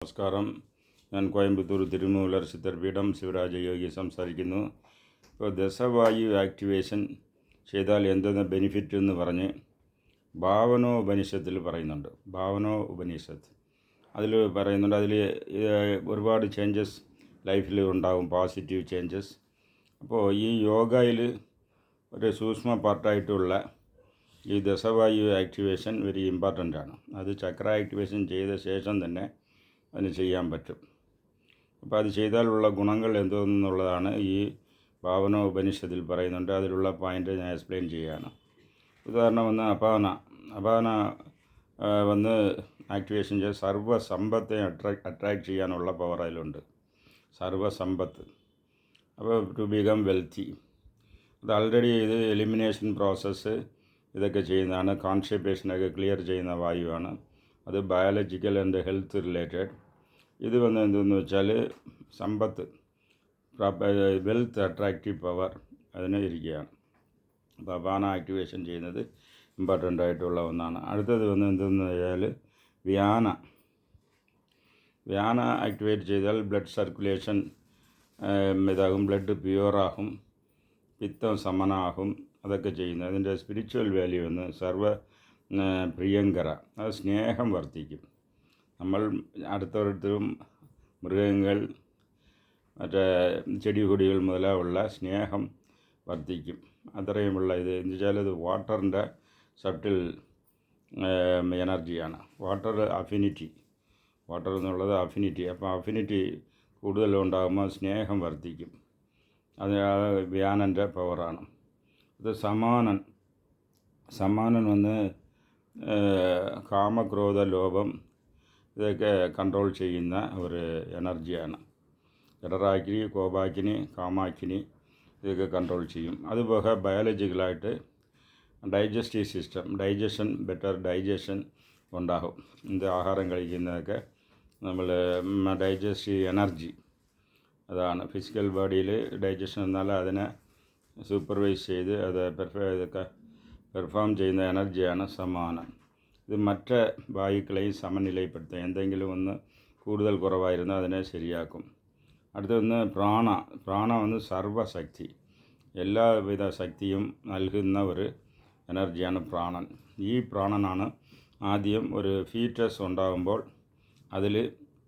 നമസ്കാരം. ഞാൻ കോയമ്പത്തൂർ തിരുമൂലർ സിദ്ധർപീഠം ശിവരാജയോഗി സംസാരിക്കുന്നു. ഇപ്പോൾ ദശവായു ആക്ടിവേഷൻ ചെയ്താൽ എന്തെന്ന് ബെനിഫിറ്റ് എന്ന് പറഞ്ഞ് ഭാവനോപനിഷത്തിൽ പറയുന്നുണ്ട്. ഭാവനോപനിഷത്ത് അതിൽ പറയുന്നുണ്ട്, അതിൽ ഒരുപാട് ചേഞ്ചസ് ലൈഫിൽ ഉണ്ടാകും, പോസിറ്റീവ് ചേഞ്ചസ്. അപ്പോൾ ഈ യോഗയിൽ ഒരു സൂക്ഷ്മ പാർട്ടായിട്ടുള്ള ഈ ദശവായു ആക്ടിവേഷൻ വെരി ഇമ്പോർട്ടൻ്റ് ആണ്. അത് ചക്ര ആക്ടിവേഷൻ ചെയ്ത ശേഷം തന്നെ അതിന് ചെയ്യാൻ പറ്റും. അപ്പോൾ അത് ചെയ്താലുള്ള ഗുണങ്ങൾ എന്തോന്നുള്ളതാണ് ഈ ഭാവന ഉപനിഷത്തിൽ പറയുന്നുണ്ട്. അതിലുള്ള പോയിൻ്റ് ഞാൻ എക്സ്പ്ലെയിൻ ചെയ്യുകയാണ്. ഉദാഹരണം വന്ന് അപാന വന്ന് ആക്ടിവേഷൻ ചെയ്ത് സർവ്വസമ്പത്തെ അട്രാക്ട് ചെയ്യാനുള്ള പവർ അതിലുണ്ട്. സർവ്വസമ്പത്ത്. അപ്പോൾ ടു ബിക്കം വെൽത്തി. അത് ആൾറെഡി ഇത് എലിമിനേഷൻ പ്രോസസ്സ് ഇതൊക്കെ ചെയ്യുന്നതാണ്. കോൺസ്റ്റിപ്പേഷനൊക്കെ ക്ലിയർ ചെയ്യുന്ന വായുവാണ്. അത് ബയോളജിക്കൽ ആൻഡ് ഹെൽത്ത് റിലേറ്റഡ്. ഇത് വന്ന് എന്തെന്ന് വെച്ചാൽ സമ്പത്ത്, വെൽത്ത് അട്രാക്റ്റീവ് പവർ അതിന് ഇരിക്കുകയാണ്. അപ്പോൾ അപാന ആക്ടിവേഷൻ ചെയ്യുന്നത് ഇമ്പോർട്ടൻ്റ് ആയിട്ടുള്ള ഒന്നാണ്. അടുത്തത് വന്ന് എന്തെന്ന് വെച്ചാൽ വ്യാന ആക്ടിവേറ്റ് ചെയ്താൽ ബ്ലഡ് സർക്കുലേഷൻ ഇതാകും, ബ്ലഡ് പ്യുവറാകും, പിത്തം സമനാകും. അതൊക്കെ ചെയ്യുന്നത് അതിൻ്റെ സ്പിരിച്വൽ വാല്യൂ എന്ന് പ്രിയങ്കര. അത് സ്നേഹം വർദ്ധിക്കും. നമ്മൾ അടുത്തടുത്തും മൃഗങ്ങൾ, മറ്റേ ചെടികൊടികൾ മുതലുള്ള സ്നേഹം വർദ്ധിക്കും. അത്രയുമുള്ള ഇത് എന്ന് വെച്ചാൽ ഇത് വാട്ടറിൻ്റെ സട്ടിൽ എനർജിയാണ്. വാട്ടർ എന്നുള്ളത് അഫിനിറ്റി. അപ്പോൾ അഫിനിറ്റി കൂടുതലുണ്ടാകുമ്പോൾ സ്നേഹം വർദ്ധിക്കും. അത് വ്യാനൻ്റെ പവറാണ്. ഇത് സമാനൻ വന്ന് കാമക്രോധ ലോഭം ഇതൊക്കെ കൺട്രോൾ ചെയ്യുന്ന ഒരു എനർജിയാണ്. ജഠരാഗ്നി, കോപാഗ്നി, കാമാഗ്നി ഇതൊക്കെ കൺട്രോൾ ചെയ്യും. അതുപോലെ ബയോളജിക്കലായിട്ട് ഡൈജസ്റ്റീവ് സിസ്റ്റം, ബെറ്റർ ഡൈജഷൻ ഉണ്ടാകും. ഇത് ആഹാരം കഴിക്കുന്നതൊക്കെ നമ്മൾ ഡൈജസ്റ്റീവ് എനർജി അതാണ്. ഫിസിക്കൽ ബോഡിയിൽ ഡൈജഷൻ എന്നാൽ അതിനെ സൂപ്പർവൈസ് ചെയ്ത് അത് പെർഫോം ചെയ്യുന്ന എനർജിയാണ് സമാനം. ഇത് മറ്റ് വായുക്കളെയും സമനിലയിൽപ്പെടുത്തുക. എന്തെങ്കിലും ഒന്ന് കൂടുതൽ കുറവായിരുന്നാൽ അതിനെ ശരിയാക്കും. അടുത്തൊന്ന് പ്രാണ വന്ന് സർവശക്തി, എല്ലാവിധ ശക്തിയും നൽകുന്ന ഒരു എനർജിയാണ് പ്രാണൻ. ഈ പ്രാണനാണ് ആദ്യം ഒരു ഫീറ്റസ് ഉണ്ടാകുമ്പോൾ അതിൽ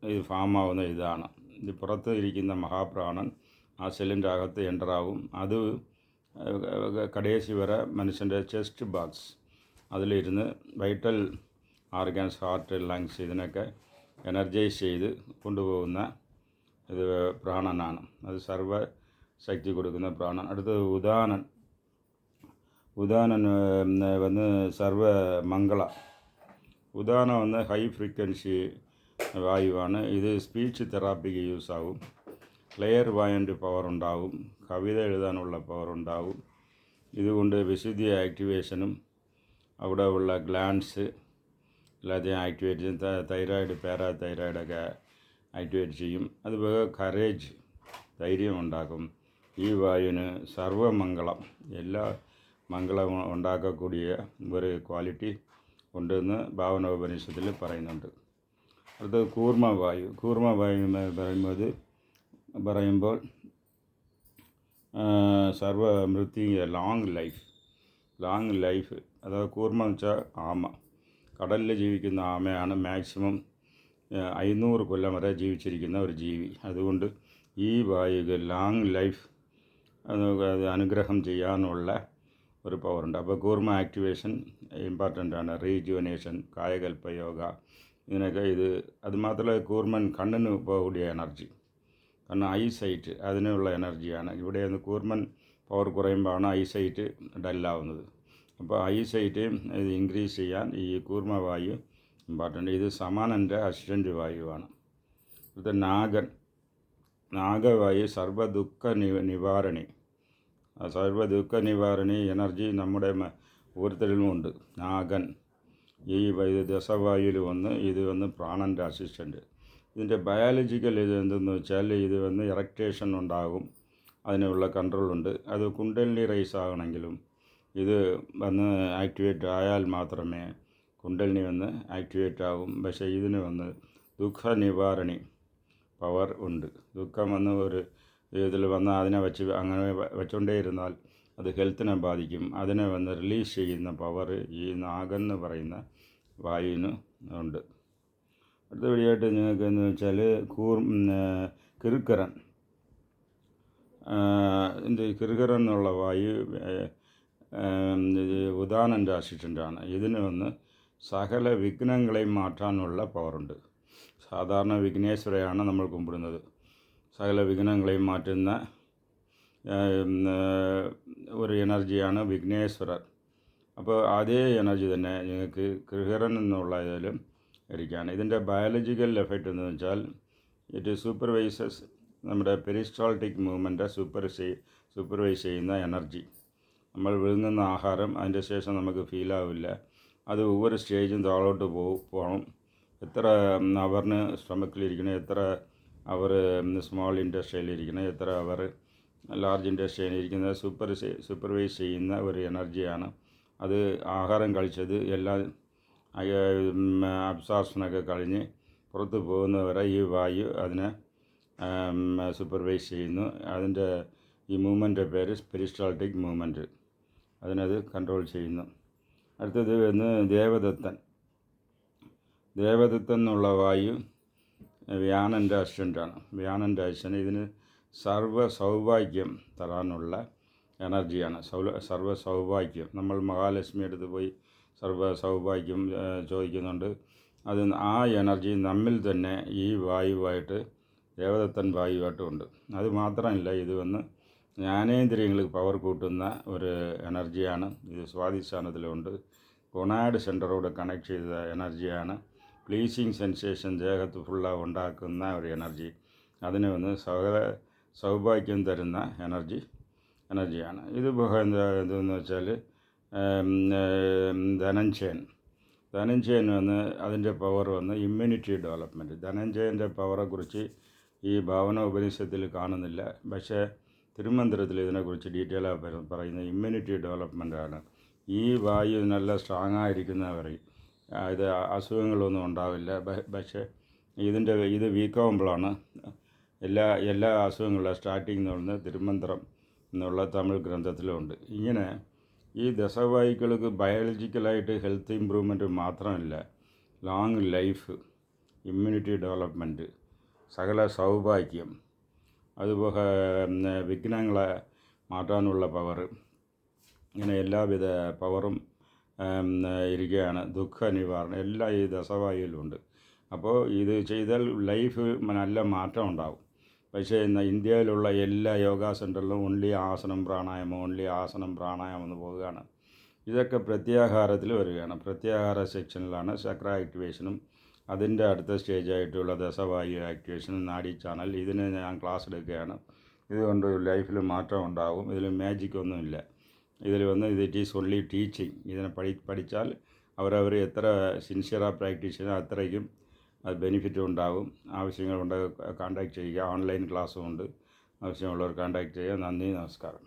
ഇത് ഫാമാവുന്ന ഇതാണ്. ഇത് പുറത്ത് ഇരിക്കുന്ന മഹാപ്രാണൻ ആ സെല്ലിൻ്റെ അകത്ത് എൻ്ററാവും. അത് കടേശി വരെ മനുഷ്യൻ്റെ ചെസ്റ്റ് ബോക്സ് അതിലിരുന്ന് വൈറ്റൽ ഓർഗൻസ്, ഹാർട്ട്, ലങ്സ് ഇതിനൊക്കെ എനർജൈസ് ചെയ്ത് കൊണ്ടുപോകുന്ന ഇത് പ്രാണനാണ്. അത് സർവശക്തി കൊടുക്കുന്ന പ്രാണൻ. അടുത്തത് ഉദാനൻ വന്ന് സർവമംഗള. ഉദാനം വന്ന് ഹൈ ഫ്രീക്വൻസി വായുവാണ്. ഇത് സ്പീച്ച് തെറാപ്പിക്ക് യൂസ് ആകും. ക്ലിയർ വായൻ്റ് പവർ ഉണ്ടാകും. കവിത എഴുതാനുള്ള പവർ ഉണ്ടാകും. ഇതുകൊണ്ട് വിശുദ്ധി ആക്ടിവേഷനും അവിടെ ഉള്ള ഗ്ലാൻസ് എല്ലാத்தையும் ആക്ടിവേറ്റ് ചെയ്യും. തൈറോയിഡ്, പാരാതൈറോയിഡൊക്കെ ആക്ടിവേറ്റ് ചെയ്യും. അതുപോലെ കറേജ്, ധൈര്യം ഉണ്ടാക്കും. ഈ വായുവിന് സർവമംഗളം, എല്ലാ മംഗളം ഉണ്ടാക്കக்கூடிய ഒരു ക്വാളിറ്റി ഉണ്ടെന്ന് ഭാവനോപനിഷത്തിൽ പറയുന്നുണ്ട്. അടുത്തത് കൂർമ്മവായു പറയുമ്പോൾ സർവമൃത്യു, ലോങ് ലൈഫ്. അതായത് കൂർമ്മ എന്ന് വെച്ചാൽ ആമ. കടലിൽ ജീവിക്കുന്ന ആമയാണ് മാക്സിമം 500 കൊല്ലം വരെ ജീവിച്ചിരിക്കുന്ന ഒരു ജീവി. അതുകൊണ്ട് ഈ വായുകൾ ലോങ് ലൈഫ് അനുഗ്രഹം ചെയ്യാനുള്ള ഒരു പവറുണ്ട്. അപ്പോൾ കൂർമ്മ ആക്ടിവേഷൻ ഇമ്പോർട്ടൻ്റ് ആണ്. റീജുവനേഷൻ, കായകൽപ്പ യോഗ ഇതിനൊക്കെ ഇത്. അതുമാത്രമല്ല കൂർമ്മൻ കണ്ണിന് കൂടിയ എനർജി, കാരണം ഐസൈറ്റ് അതിനുള്ള എനർജിയാണ്. ഇവിടെ നിന്ന് കൂർമ്മൻ പവർ കുറയുമ്പോഴാണ് ഐസൈറ്റ് ഡല്ലാവുന്നത്. അപ്പോൾ ഐസൈറ്റ് ഇത് ഇൻക്രീസ് ചെയ്യാൻ ഈ കൂർമ്മവായു ഇമ്പോർട്ടൻ്റ്. ഇത് സമാനൻ്റെ അസിസ്റ്റൻ്റ് വായുവാണ്. ഇത് നാഗവായു സർവ്വദുഃഖ നിവാരണി എനർജി നമ്മുടെ ഓരോരുത്തരിലുമുണ്ട്. നാഗൻ ഈ ദശവായുവിൽ ഇത് വന്ന് പ്രാണൻ്റെ അസിസ്റ്റൻ്റ്. ഇതിൻ്റെ ബയോളജിക്കൽ ഇത് എന്തെന്ന് വെച്ചാൽ ഇത് വന്ന് ഇറക്റ്റേഷൻ ഉണ്ടാകും, അതിനുള്ള കൺട്രോളുണ്ട്. അത് കുണ്ടലിനി റൈസ് ആകണമെങ്കിലും ഇത് വന്ന് ആക്ടിവേറ്റ് ആയാൽ മാത്രമേ കുണ്ടലിനി വന്ന് ആക്ടിവേറ്റ് ആകും. പക്ഷേ ഇതിന് വന്ന് ദുഃഖ നിവാരണി പവർ ഉണ്ട്. ദുഃഖം വന്ന് ഒരു ഇതിൽ വന്ന് അതിനെ അങ്ങനെ വെച്ചുകൊണ്ടേ ഇരുന്നാൽ അത് ഹെൽത്തിനെ ബാധിക്കും. അതിനെ വന്ന് റിലീസ് ചെയ്യുന്ന പവർ ഈ നാഗെന്ന് പറയുന്ന വായുവിന് ഉണ്ട്. അടുത്തപടിയായിട്ട് നിങ്ങൾക്ക് എന്ന് വെച്ചാൽ കിറുക്കരൻ. കിറുക്കരൻ എന്നുള്ള വായു ഉദാനൻ്റെ അസിസ്റ്റൻ്റാണ്. ഇതിന് വന്ന് സകല വിഘ്നങ്ങളെയും മാറ്റാനുള്ള പവറുണ്ട്. സാധാരണ വിഘ്നേശ്വരയാണ് നമ്മൾ കുമ്പിടുന്നത്. സകല വിഘ്നങ്ങളെയും മാറ്റുന്ന ഒരു എനർജിയാണ് വിഘ്നേശ്വരർ. അപ്പോൾ അതേ എനർജി തന്നെ നിങ്ങൾക്ക് കിറുക്കരൻ എന്നുള്ള ഇതിലും ഇരിക്കുകയാണ്. ഇതിൻ്റെ ബയോളജിക്കൽ എഫക്റ്റ് എന്ന് വെച്ചാൽ ഇറ്റ് സൂപ്പർവൈസസ് നമ്മുടെ പെരിസ്റ്റാൾട്ടിക് മൂവ്മെൻറ്റ് സൂപ്പർവൈസ് ചെയ്യുന്ന എനർജി. നമ്മൾ വിഴുങ്ങുന്ന ആഹാരം അതിൻ്റെ ശേഷം നമുക്ക് ഫീലാവില്ല. അത് ഒவ்வொரு സ്റ്റേജും താഴോട്ട് പോകണം. എത്ര അവറിന് സ്റ്റൊമക്കിലിരിക്കണം, എത്ര അവർ സ്മോൾ ഇൻഡസ്ട്രിയിലിരിക്കണം, എത്ര അവർ ലാർജ് ഇൻഡസ്ട്രിയിലിരിക്കുന്നത് സൂപ്പർവൈസ് ചെയ്യുന്ന ഒരു എനർജിയാണ്. അത് ആഹാരം കഴിച്ചത് എല്ലാം അബ്സോർപ്ഷനൊക്കെ കഴിഞ്ഞ് പുറത്ത് പോകുന്നവരെ ഈ വായു അതിനെ സൂപ്പർവൈസ് ചെയ്യുന്നു. അതിൻ്റെ ഈ മൂവ്മെൻ്റ് പേര് പെരിസ്റ്റാൾട്ടിക് മൂവ്മെൻറ്റ്. അതിനത് കൺട്രോൾ ചെയ്യുന്നു. അടുത്തത് വന്ന് ദേവദത്തൻ എന്നുള്ള വായു വ്യാനൻ്റെ അസിസ്റ്റൻ്റാണ്. വ്യാനൻ്റെ അസിസ്റ്റൻ്റ് ഇതിന് സർവ്വ സൗഭാഗ്യം തരാനുള്ള എനർജിയാണ്. സർവ്വ സൗഭാഗ്യം. നമ്മൾ മഹാലക്ഷ്മി അടുത്ത് പോയി സർവ്വ സൗഭാഗ്യം ചോദിക്കുന്നുണ്ട്. അത് ആ എനർജി നമ്മിൽ തന്നെ ഈ വായുവായിട്ട് ദേവദത്തൻ വായുവായിട്ടും അത് മാത്രമല്ല, ഇത് വന്ന് ജ്ഞാനേന്ദ്രിയങ്ങൾക്ക് പവർ കൂട്ടുന്ന ഒരു എനർജിയാണ്. ഇത് സ്വാധിഷ്ഠാനത്തിലുണ്ട്. കൊണാഡ് സെൻറ്ററോട് കണക്ട് ചെയ്ത എനർജിയാണ്. പ്ലീസിങ് സെൻസേഷൻ ദേഹത്ത് ഫുള്ളാக ഉണ്ടാക്കുന്ന ഒരു എനർജി. അതിന് വന്ന് സൗഭാഗ്യം തരുന്ന എനർജിയാണ്. ഇത് എന്തെന്ന് വെച്ചാൽ ധനഞ്ജയൻ വന്ന് അതിൻ്റെ പവർ വന്ന് ഇമ്മ്യൂണിറ്റി ഡെവലപ്മെൻറ്റ്. ധനഞ്ജയൻ്റെ പവറെക്കുറിച്ച് ഈ ഭാവന ഉപനിഷത്തിൽ കാണുന്നില്ല. പക്ഷേ തിരുമന്ത്രത്തിൽ ഇതിനെക്കുറിച്ച് ഡീറ്റെയിലായി പറയുന്ന ഇമ്മ്യൂണിറ്റി ഡെവലപ്മെൻറ്റാണ്. ഈ വായു നല്ല സ്ട്രോങ് ആയിരിക്കുന്നവർ ഇത് അസുഖങ്ങളൊന്നും ഉണ്ടാവില്ല. പക്ഷേ ഇത് വീക്കാവുമ്പോഴാണ് എല്ലാ അസുഖങ്ങളും സ്റ്റാർട്ടിങ് എന്ന് പറയുന്നത് തിരുമന്ത്രം എന്നുള്ള തമിഴ് ഗ്രന്ഥത്തിലുമുണ്ട്. ഇങ്ങനെ ഈ ദശവായുക്കൾക്ക് ബയോളജിക്കലായിട്ട് ഹെൽത്ത് ഇമ്പ്രൂവ്മെൻറ്റ് മാത്രമല്ല, ലോങ് ലൈഫ്, ഇമ്മ്യൂണിറ്റി ഡെവലപ്മെൻറ്റ്, സകല സൗഭാഗ്യം, അതുപോലെ വിഘ്നങ്ങളെ മാറ്റാനുള്ള പവർ, ഇങ്ങനെ എല്ലാവിധ പവറും ഇരിക്കുകയാണ്. ദുഃഖ നിവാരണം എല്ലാം ഈ ദശവായുവിലുണ്ട്. അപ്പോൾ ഇത് ചെയ്താൽ ലൈഫ് നല്ല മാറ്റം ഉണ്ടാവും. പക്ഷേ ഇന്ന് ഇന്ത്യയിലുള്ള എല്ലാ യോഗ സെൻറ്ററിലും ഓൺലി ആസനം പ്രാണായാമം എന്ന് പോവുകയാണ്. ഇതൊക്കെ പ്രത്യാഹാരത്തിൽ വരികയാണ്. പ്രത്യാഹാര സെക്ഷനിലാണ് ചക്ര ആക്ടിവേഷനും അതിൻ്റെ അടുത്ത സ്റ്റേജായിട്ടുള്ള ദശവായു ആക്ടിവേഷനും നാഡി ചാനൽ. ഇതിന് ഞാൻ ക്ലാസ് എടുക്കുകയാണ്. ഇതുകൊണ്ട് ലൈഫിൽ മാറ്റം ഉണ്ടാവും. ഇതിൽ മാജിക് ഒന്നുമില്ല. ഇതിൽ വന്ന് ഇറ്റ് ഈസ് ഓൺലി ടീച്ചിങ്. ഇതിനെ പഠിച്ചാൽ അവരവർ എത്ര സിൻസിയറായി പ്രാക്ടീസ് ചെയ്യുന്നത് അത്രയ്ക്കും അത് ബെനിഫിറ്റ് ഉണ്ടാകും. ആവശ്യങ്ങളുണ്ട്, കോൺടാക്റ്റ് ചെയ്യുക. ഓൺലൈൻ ക്ലാസ്സും ഉണ്ട്. ആവശ്യമുള്ളവർ കോൺടാക്റ്റ് ചെയ്യുക. നന്ദി, നമസ്കാരം.